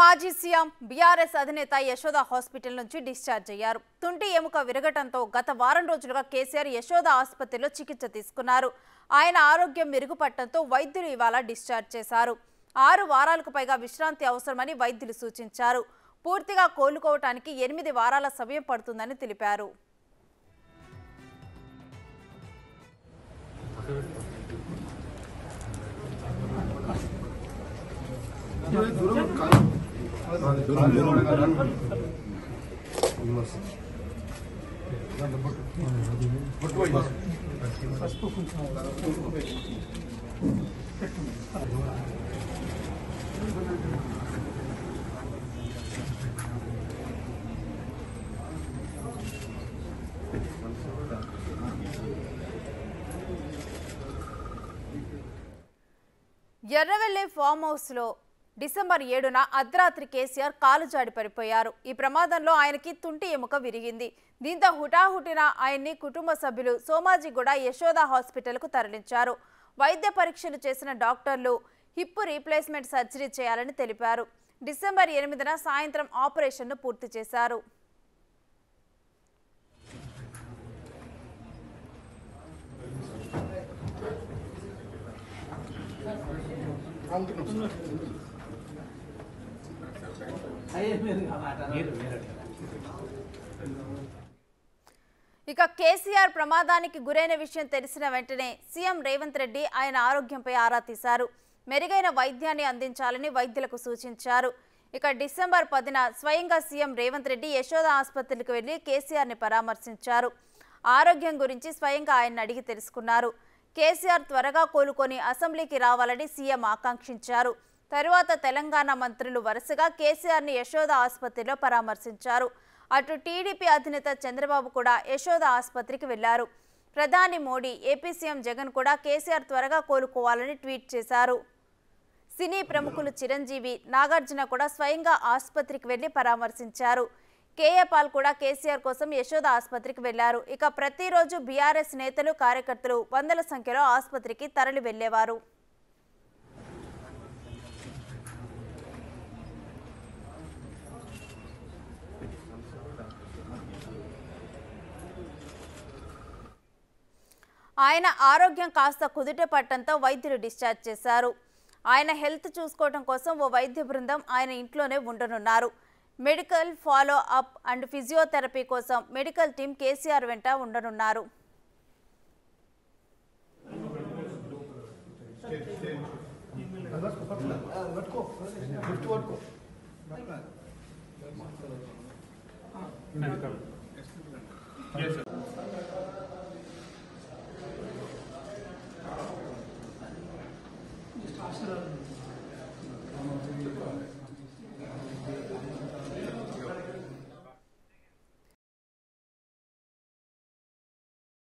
మాజీ CM BRS అధినేత Yashoda hospital నుంచి డిశ్చార్జ్ అయ్యారు. తుంటి ఎముక విరగటంతో గత వారం రోజులుగా కేసీఆర్ యశోద ఆసుపత్రిలో చికిత్స తీసుకున్నారు. ఆయన ఆరోగ్యం మెరుగుపడటంతో వైద్యులు ఇవాళ డిశ్చార్జ్ చేశారు. 6 వారాలకు పైగా విశ్రాంతి అవసరమని వైద్యులు సూచించారు. పూర్తిగా కోలుకోవటానికి 8 వారాల సమయం పడుతుందని తెలిపారు. ఎర్రవెల్లి ఫామ్ హౌస్ లో డిసెంబర్ 7న అర్ధరాత్రి కేసీఆర్ కాలు జాడి పడిపోయారు. ఈ ప్రమాదంలో ఆయనకి తుంటి ఎముక విరిగింది. దీంతో హుటాహుటిన ఆయన్ని కుటుంబ సభ్యులు సోమాజిగూడ యశోద హాస్పిటల్కు తరలించారు. వైద్య పరీక్షలు చేసిన డాక్టర్లు హిప్ రీప్లేస్మెంట్ సర్జరీ చేయాలని తెలిపారు. డిసెంబర్ 8న సాయంత్రం ఆపరేషన్ను పూర్తి చేశారు. ఇక కేసీఆర్ ప్రమాదానికి గురైన విషయం తెలిసిన వెంటనే సీఎం రేవంత్ రెడ్డి ఆయన ఆరోగ్యంపై ఆరా తీశారు. మెరుగైన వైద్యాన్ని అందించాలని వైద్యులకు సూచించారు. ఇక డిసెంబర్ 10న స్వయంగా సీఎం రేవంత్ రెడ్డి యశోద ఆసుపత్రికి వెళ్లి కేసీఆర్ని పరామర్శించారు. ఆరోగ్యం గురించి స్వయంగా ఆయన అడిగి తెలుసుకున్నారు. కేసీఆర్ త్వరగా కోలుకొని అసెంబ్లీకి రావాలని సీఎం ఆకాంక్షించారు. తరువాత తెలంగాణ మంత్రులు వరుసగా కేసీఆర్ని యశోద ఆసుపత్రిలో పరామర్శించారు. అటు టీడీపీ అధినేత చంద్రబాబు కూడా యశోద ఆసుపత్రికి వెళ్లారు. ప్రధాని మోడీ, ఏపీ సీఎం జగన్ కూడా కేసీఆర్ త్వరగా కోలుకోవాలని ట్వీట్ చేశారు. సినీ ప్రముఖులు చిరంజీవి, నాగార్జున కూడా స్వయంగా ఆసుపత్రికి వెళ్లి పరామర్శించారు. కేఏ పాల్ కూడా కేసీఆర్ కోసం యశోద ఆసుపత్రికి వెళ్లారు. ఇక ప్రతిరోజు బీఆర్ఎస్ నేతలు, కార్యకర్తలు వందల సంఖ్యలో ఆసుపత్రికి తరలి వెళ్లేవారు. ఆయన ఆరోగ్యం కాస్త కుదుట పట్టడంతో వైద్యులు డిశ్చార్జ్ చేశారు. ఆయన హెల్త్ చూసుకోవడం కోసం ఓ వైద్య బృందం ఆయన ఇంట్లోనే ఉండనున్నారు. Medical follow up and physiotherapy కోసం మెడికల్ టీం కేసీఆర్ వెంట ఉండనున్నారు.